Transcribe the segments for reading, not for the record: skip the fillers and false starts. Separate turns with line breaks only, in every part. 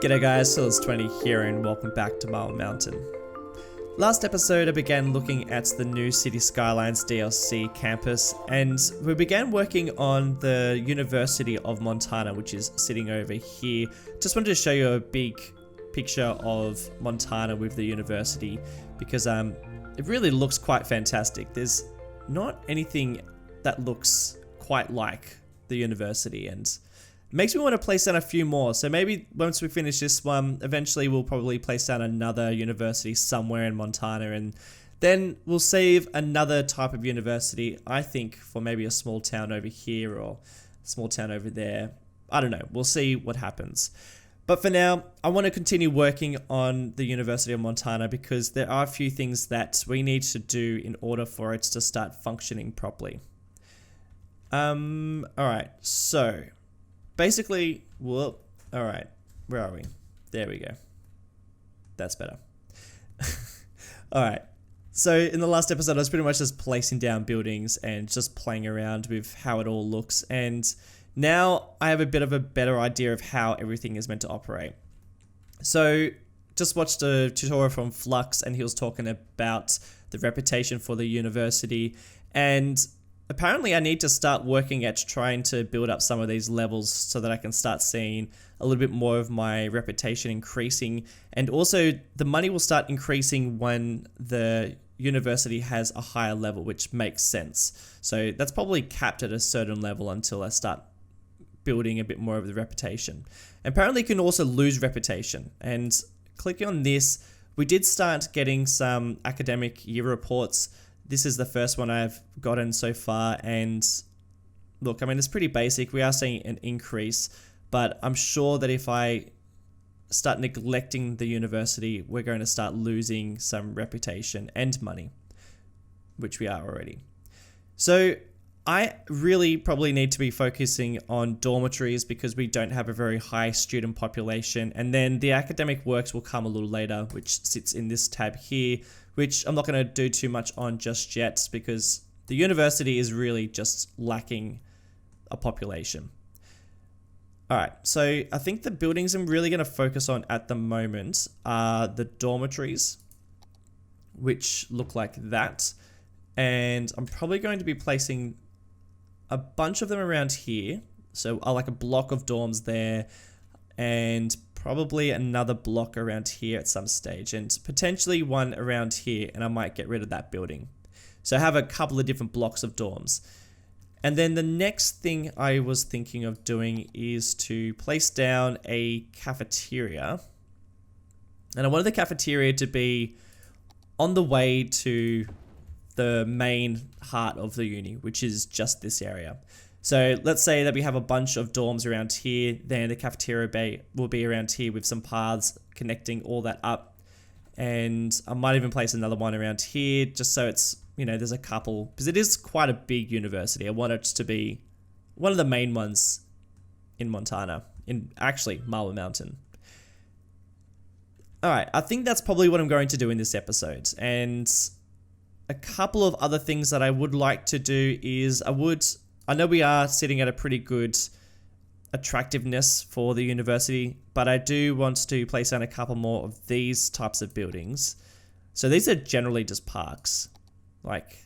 G'day guys, Silas20 here and welcome back to Marble Mountain. Last episode I began looking at the new City Skylines DLC campus and we began working on the University of Montana, which is sitting over here. Just wanted to show you a big picture of Montana with the university because it really looks quite fantastic. There's not anything that looks quite like the university and makes me want to place down a few more. So maybe once we finish this one, eventually we'll probably place down another university somewhere in Montana, and then we'll save another type of university, I think, for maybe a small town over here or a small town over there. I don't know. We'll see what happens. But for now, I want to continue working on the University of Montana because there are a few things that we need to do in order for it to start functioning properly. Alright, so basically, alright, where are we? There we go. That's better. Alright, so in the last episode, I was pretty much just placing down buildings and just playing around with how it all looks. And now I have a bit of a better idea of how everything is meant to operate. So just watched a tutorial from Flux and he was talking about the reputation for the university, and apparently I need to start working at trying to build up some of these levels so that I can start seeing a little bit more of my reputation increasing, and also the money will start increasing when the university has a higher level, which makes sense. So that's probably capped at a certain level until I start building a bit more of the reputation. Apparently you can also lose reputation, and clicking on this, we did start getting some academic year reports. This is the first one I've gotten so far, and look, I mean, it's pretty basic. We are seeing an increase, but I'm sure that if I start neglecting the university, we're going to start losing some reputation and money, which we are already. So I really probably need to be focusing on dormitories because we don't have a very high student population, and then the academic works will come a little later, which sits in this tab here, which I'm not going to do too much on just yet because the university is really just lacking a population. Alright, so I think the buildings I'm really going to focus on at the moment are the dormitories, which look like that. And I'm probably going to be placing a bunch of them around here. So like a block of dorms there, and probably another block around here at some stage, and potentially one around here, and I might get rid of that building. So I have a couple of different blocks of dorms. And then the next thing I was thinking of doing is to place down a cafeteria. And I wanted the cafeteria to be on the way to the main heart of the uni, which is just this area. So let's say that we have a bunch of dorms around here, then the cafeteria bay will be around here with some paths connecting all that up. And I might even place another one around here just so it's, you know, there's a couple, because it is quite a big university. I want it to be one of the main ones in Montana, in actually Marble Mountain. Alright, I think that's probably what I'm going to do in this episode. And a couple of other things that I would like to do is I know we are sitting at a pretty good attractiveness for the university, but I do want to place down a couple more of these types of buildings. So these are generally just parks, like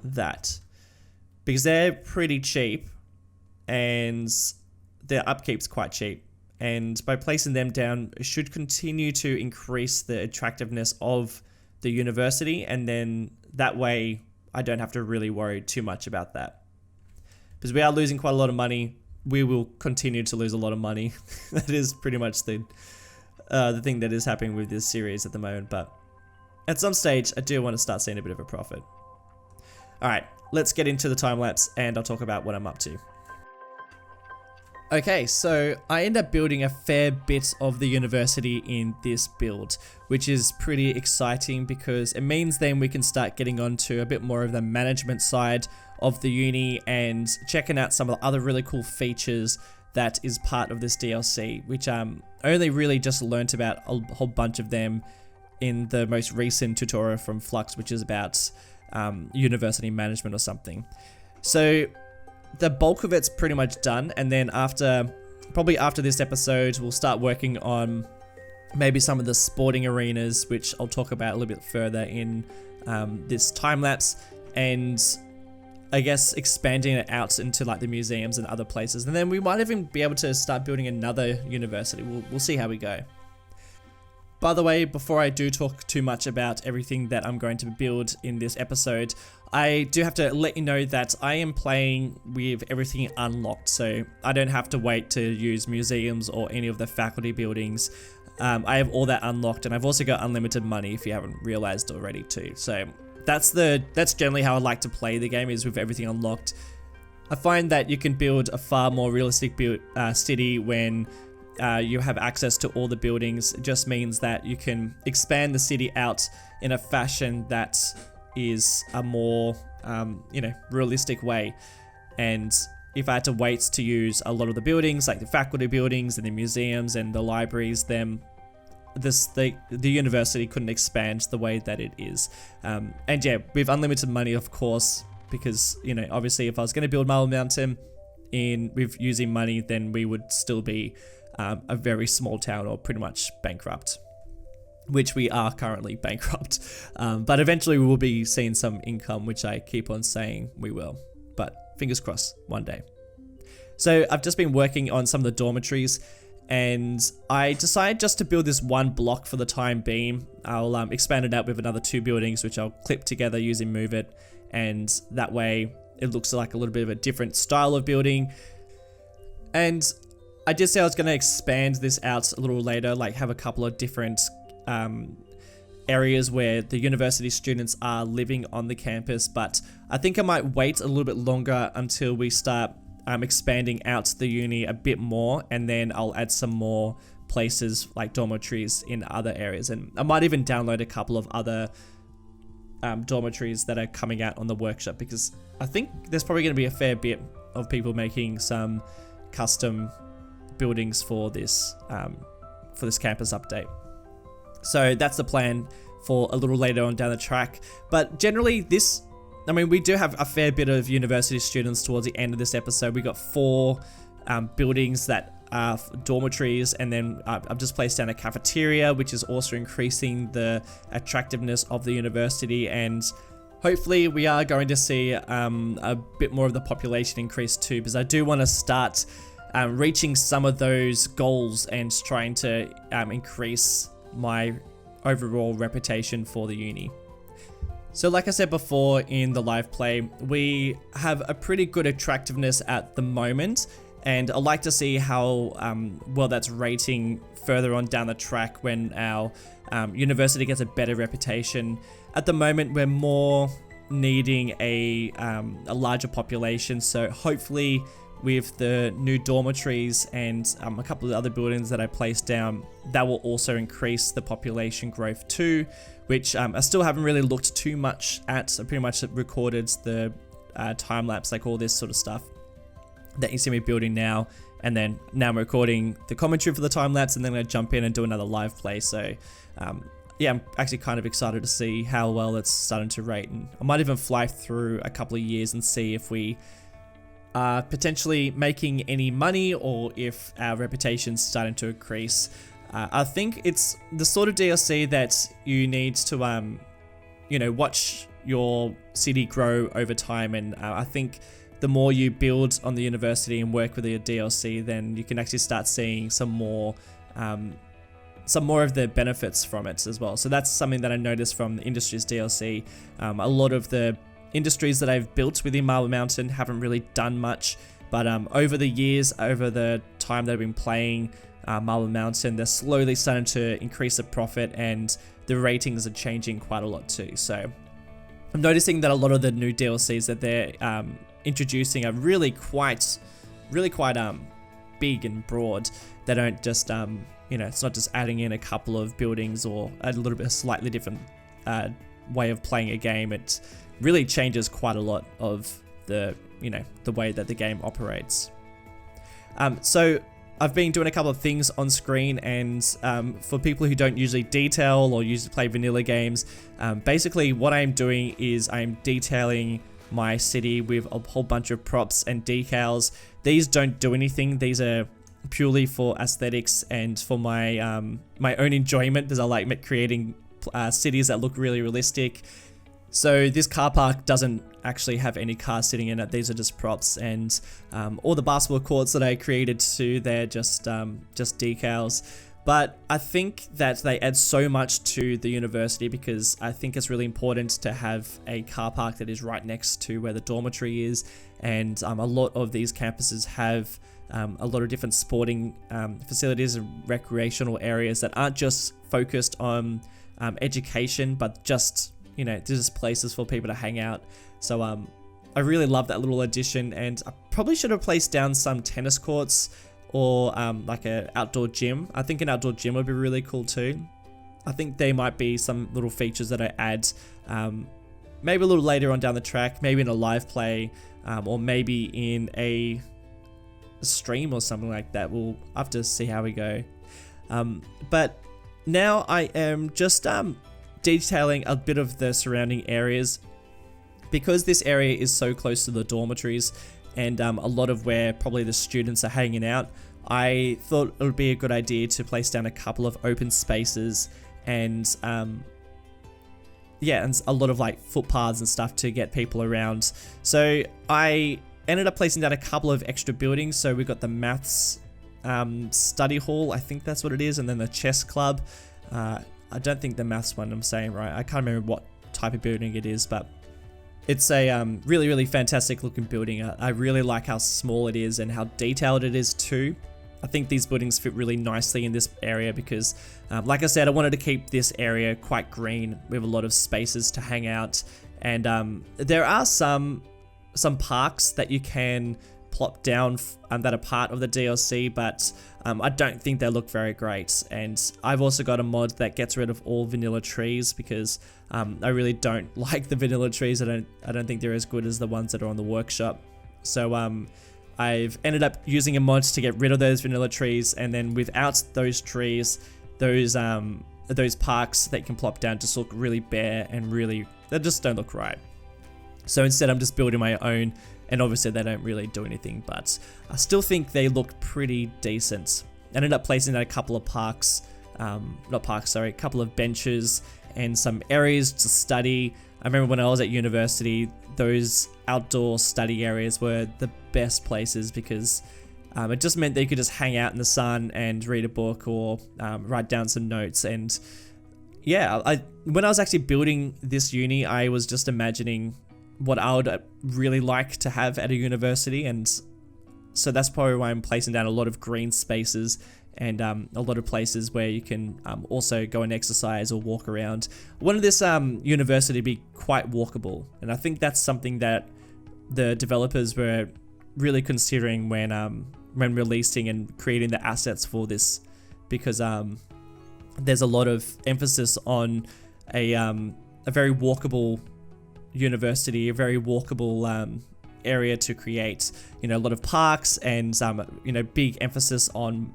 that, because they're pretty cheap and their upkeep's quite cheap. And by placing them down, it should continue to increase the attractiveness of the university, and then that way I don't have to really worry too much about that. Because we are losing quite a lot of money. We will continue to lose a lot of money. That is pretty much the thing that is happening with this series at the moment. But at some stage, I do want to start seeing a bit of a profit. Alright, let's get into the time-lapse and I'll talk about what I'm up to. Okay, so I end up building a fair bit of the university in this build, which is pretty exciting because it means then we can start getting onto a bit more of the management side of the uni and checking out some of the other really cool features that is part of this DLC, which I only really just learnt about a whole bunch of them in the most recent tutorial from Flux, which is about university management or something. So the bulk of it's pretty much done, and then after probably after this episode, we'll start working on maybe some of the sporting arenas, which I'll talk about a little bit further in this time lapse, and I guess expanding it out into like the museums and other places. And then we might even be able to start building another university. We'll see how we go. By the way, before I do talk too much about everything that I'm going to build in this episode, I do have to let you know that I am playing with everything unlocked, so I don't have to wait to use museums or any of the faculty buildings. I have all that unlocked, and I've also got unlimited money if you haven't realized already too. So that's generally how I like to play the game, is with everything unlocked. I find that you can build a far more realistic city when you have access to all the buildings. It just means that you can expand the city out in a fashion that is a more, realistic way. And if I had to wait to use a lot of the buildings, like the faculty buildings and the museums and the libraries, then the university couldn't expand the way that it is. And yeah, with unlimited money, of course, because, obviously if I was going to build Marble Mountain with using money, then we would still be a very small town or pretty much bankrupt, which we are currently bankrupt. But eventually we will be seeing some income, which I keep on saying we will, but fingers crossed one day. So I've just been working on some of the dormitories, and I decided just to build this one block for the time being. I'll expand it out with another 2 buildings, which I'll clip together using Move It, and that way it looks like a little bit of a different style of building. And I did say I was going to expand this out a little later, like have a couple of different areas where the university students are living on the campus, but I think I might wait a little bit longer until we start expanding out the uni a bit more, and then I'll add some more places like dormitories in other areas. And I might even download a couple of other dormitories that are coming out on the workshop, because I think there's probably going to be a fair bit of people making some custom buildings for this campus update. So that's the plan for a little later on down the track. But generally we do have a fair bit of university students towards the end of this episode. We got 4 buildings that are dormitories, and then I've just placed down a cafeteria, which is also increasing the attractiveness of the university. And hopefully we are going to see a bit more of the population increase too, because I do want to start reaching some of those goals and trying to increase my overall reputation for the uni. So like I said before in the live play, we have a pretty good attractiveness at the moment, and I'd like to see how well that's rating further on down the track when our university gets a better reputation. At the moment, we're more needing a larger population, so hopefully with the new dormitories and a couple of other buildings that I placed down, that will also increase the population growth too, which I still haven't really looked too much at. I pretty much recorded the time lapse, like all this sort of stuff that you see me building now, and then now I'm recording the commentary for the time lapse, and then I'm gonna jump in and do another live play. So yeah, I'm actually kind of excited to see how well it's starting to rate, and I might even fly through a couple of years and see if we are potentially making any money or if our reputation's starting to increase. I think it's the sort of DLC that you need to watch your city grow over time, and I think the more you build on the university and work with your DLC, then you can actually start seeing some more of the benefits from it as well. So that's something that I noticed from the Industries DLC. A lot of the industries that I've built within Marble Mountain haven't really done much, but over the years, over the time that I've been playing Marble Mountain, they're slowly starting to increase the profit, and the ratings are changing quite a lot too. So I'm noticing that a lot of the new DLCs that they're introducing are really quite big and broad. They don't just it's not just adding in a couple of buildings or a little bit slightly different way of playing a game. It really changes quite a lot of the way that the game operates. So I've been doing a couple of things on screen, and for people who don't usually detail or usually play vanilla games, basically what I'm doing is I'm detailing my city with a whole bunch of props and decals. These don't do anything. These are purely for aesthetics and for my my own enjoyment, because I like creating cities that look really realistic. So this car park doesn't actually have any cars sitting in it. These are just props, and all the basketball courts that I created too, they're just decals. But I think that they add so much to the university, because I think it's really important to have a car park that is right next to where the dormitory is. And a lot of these campuses have a lot of different sporting facilities and recreational areas that aren't just focused on education, but just, you know, just places for people to hang out. So I really love that little addition, and I probably should have placed down some tennis courts or like an outdoor gym. I think an outdoor gym would be really cool too. I think they might be some little features that I add maybe a little later on down the track, maybe in a live play, or maybe in a stream or something like that. We'll have to see how we go. But now I am just detailing a bit of the surrounding areas, because this area is so close to the dormitories and a lot of where probably the students are hanging out. I thought it would be a good idea to place down a couple of open spaces and yeah, and a lot of like footpaths and stuff to get people around. So I ended up placing down a couple of extra buildings. So we've got the maths study hall, I think that's what it is, and then the chess club. I don't think the maths one I'm saying right. I can't remember what type of building it is, but it's a really, really fantastic looking building. I really like how small it is and how detailed it is too. I think these buildings fit really nicely in this area because, like I said, I wanted to keep this area quite green with a lot of spaces to hang out. And there are some parks that you can plop down that are part of the DLC, but I don't think they look very great. And I've also got a mod that gets rid of all vanilla trees because I really don't like the vanilla trees. I don't think they're as good as the ones that are on the workshop. So I've ended up using a mod to get rid of those vanilla trees, and then without those trees, those parks that you can plop down just look really bare and they just don't look right. So instead I'm just building my own, and obviously they don't really do anything, but I still think they look pretty decent. I ended up placing out a couple of a couple of benches and some areas to study. I remember when I was at university, those outdoor study areas were the best places because it just meant that you could just hang out in the sun and read a book or write down some notes. And yeah, when I was actually building this uni, I was just imagining what I would really like to have at a university, and so that's probably why I'm placing down a lot of green spaces and a lot of places where you can also go and exercise or walk around. I wanted this university to be quite walkable, and I think that's something that the developers were really considering when releasing and creating the assets for this, because there's a lot of emphasis on a very walkable university, a very walkable area to create, you know, a lot of parks and you know, big emphasis on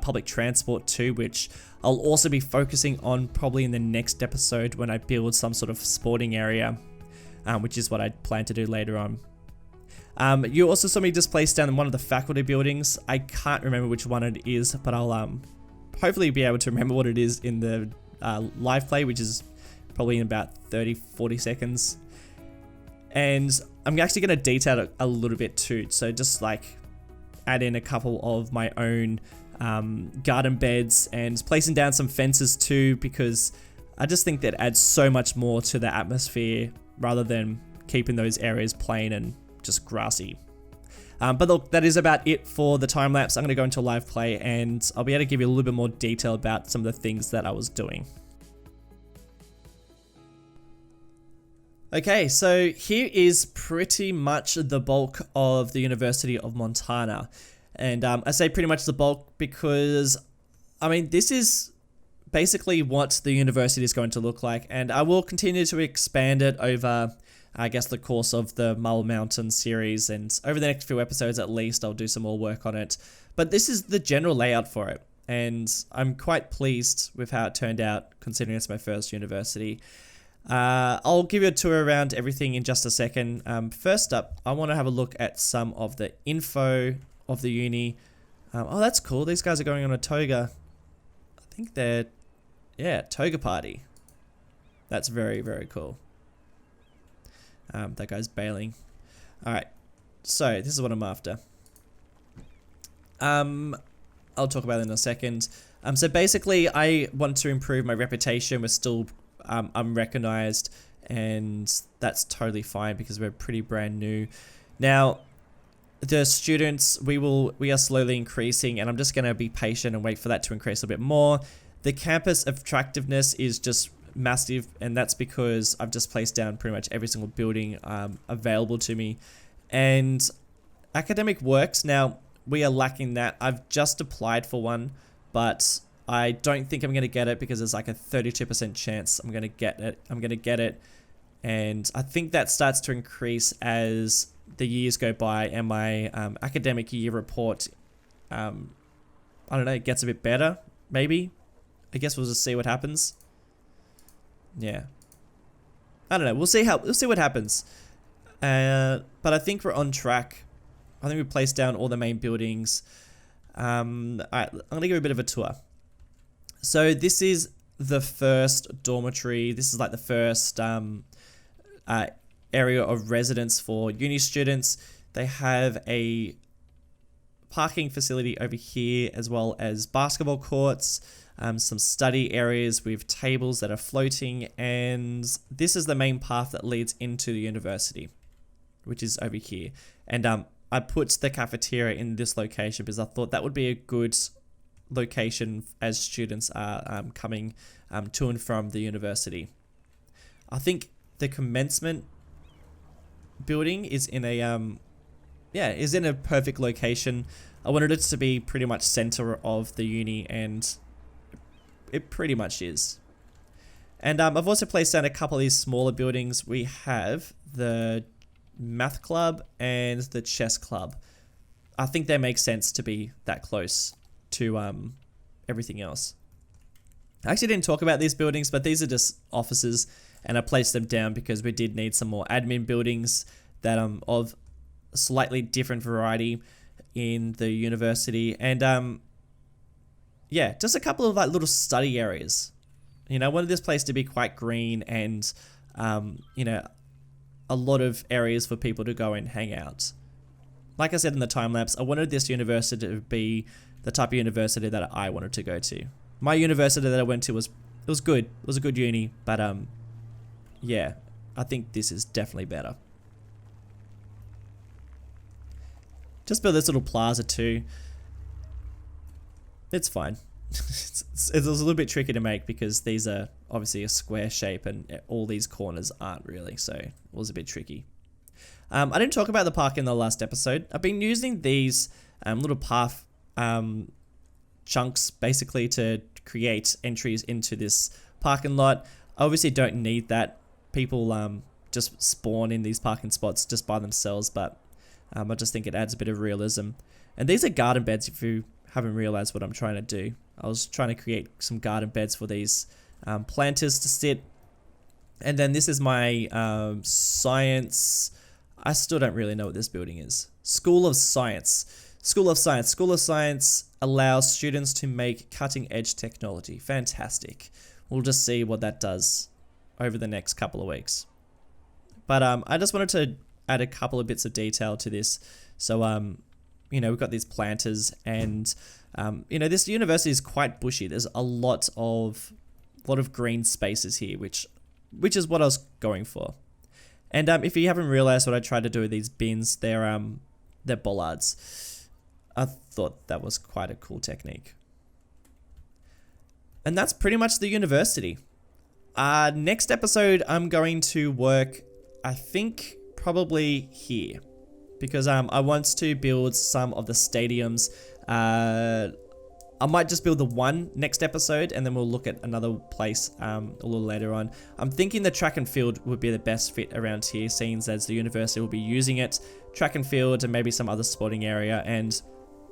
public transport too, which I'll also be focusing on probably in the next episode when I build some sort of sporting area, which is what I plan to do later on. You also saw me just place down in one of the faculty buildings. I can't remember which one it is, but I'll hopefully be able to remember what it is in the live play, which is probably in about 30-40 seconds. And I'm actually going to detail it a little bit too. So just like add in a couple of my own garden beds and placing down some fences too, because I just think that adds so much more to the atmosphere rather than keeping those areas plain and just grassy. But look, that is about it for the time lapse. I'm going to go into live play and I'll be able to give you a little bit more detail about some of the things that I was doing. Okay, so here is pretty much the bulk of the University of Montana. And I say pretty much the bulk because, I mean, this is basically what the university is going to look like. And I will continue to expand it over, I guess, the course of the Marble Mountain series. And over the next few episodes at least, I'll do some more work on it. But this is the general layout for it. And I'm quite pleased with how it turned out, considering it's my first university. I'll give you a tour around everything in just a second. First up, I want to have a look at some of the info of the uni. Oh, that's cool. These guys are going on a toga. I think they're, yeah, toga party. That's very, very cool. That guy's bailing. Alright, so this is what I'm after. I'll talk about it in a second. So basically, I want to improve my reputation. We're still unrecognized, and that's totally fine because we're pretty brand new. Now, the students, we are slowly increasing, and I'm just going to be patient and wait for that to increase a bit more. The campus attractiveness is just massive, and that's because I've just placed down pretty much every single building available to me. And academic works, now we are lacking that. I've just applied for one, but I don't think I'm going to get it because there's like a 32% chance I'm going to get it. And I think that starts to increase as the years go by and my academic year report, I don't know, gets a bit better, maybe. I guess we'll just see what happens. Yeah. I don't know. We'll see what happens. But I think we're on track. I think we placed down all the main buildings. Alright, I'm going to give you a bit of a tour. So this is the first dormitory. This is like the first area of residence for uni students. They have a parking facility over here, as well as basketball courts, some study areas with tables that are floating, and this is the main path that leads into the university, which is over here. And I put the cafeteria in this location because I thought that would be a good location as students are coming to and from the university. I think the commencement building is in a perfect location. I wanted it to be pretty much center of the uni, and it pretty much is. And I've also placed down a couple of these smaller buildings. We have the math club and the chess club. I think they make sense to be that close to everything else. I actually didn't talk about these buildings, but these are just offices, and I placed them down because we did need some more admin buildings that of slightly different variety in the university. And yeah, just a couple of like little study areas. You know, I wanted this place to be quite green and you know, a lot of areas for people to go and hang out. Like I said in the time lapse, I wanted this university to be the type of university that I wanted to go to. My university that I went to was good. It was a good uni, but yeah, I think this is definitely better. Just build this little plaza too. It's fine. It's a little bit tricky to make because these are obviously a square shape and all these corners aren't really, so it was a bit tricky. I didn't talk about the park in the last episode. I've been using these little path chunks basically to create entries into this parking lot. I obviously don't need that. People just spawn in these parking spots just by themselves, but I just think it adds a bit of realism. And these are garden beds if you haven't realized what I'm trying to do. I was trying to create some garden beds for these planters to sit. And then this is my science. I still don't really know what this building is. School of Science. School of Science. School of Science allows students to make cutting edge technology. Fantastic. We'll just see what that does over the next couple of weeks. But I just wanted to add a couple of bits of detail to this. So, you know, we've got these planters and, you know, this university is quite bushy. There's a lot of green spaces here, which is what I was going for. And if you haven't realized what I tried to do with these bins, they're bollards. I thought that was quite a cool technique. And that's pretty much the university. Next episode, I'm going to work, I think, probably here. Because I want to build some of the stadiums. I might just build the one next episode, and then we'll look at another place a little later on. I'm thinking the track and field would be the best fit around here, seeing as the university will be using it. Track and field and maybe some other sporting area. And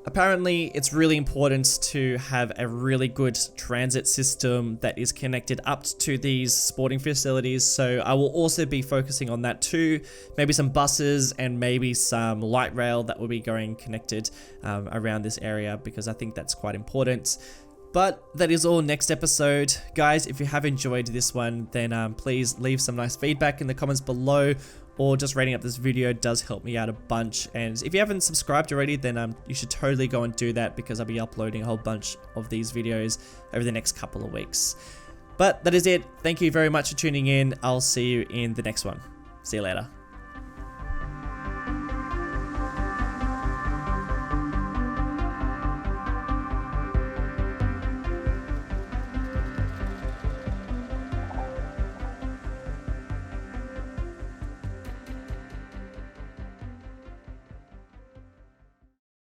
Apparently, it's really important to have a really good transit system that is connected up to these sporting facilities, so I will also be focusing on that too. Maybe some buses and maybe some light rail that will be going connected around this area, because I think that's quite important. But that is all next episode. Guys, if you have enjoyed this one, then please leave some nice feedback in the comments below, or just rating up this video does help me out a bunch. And if you haven't subscribed already, then you should totally go and do that, because I'll be uploading a whole bunch of these videos over the next couple of weeks. But that is it. Thank you very much for tuning in. I'll see you in the next one. See you later.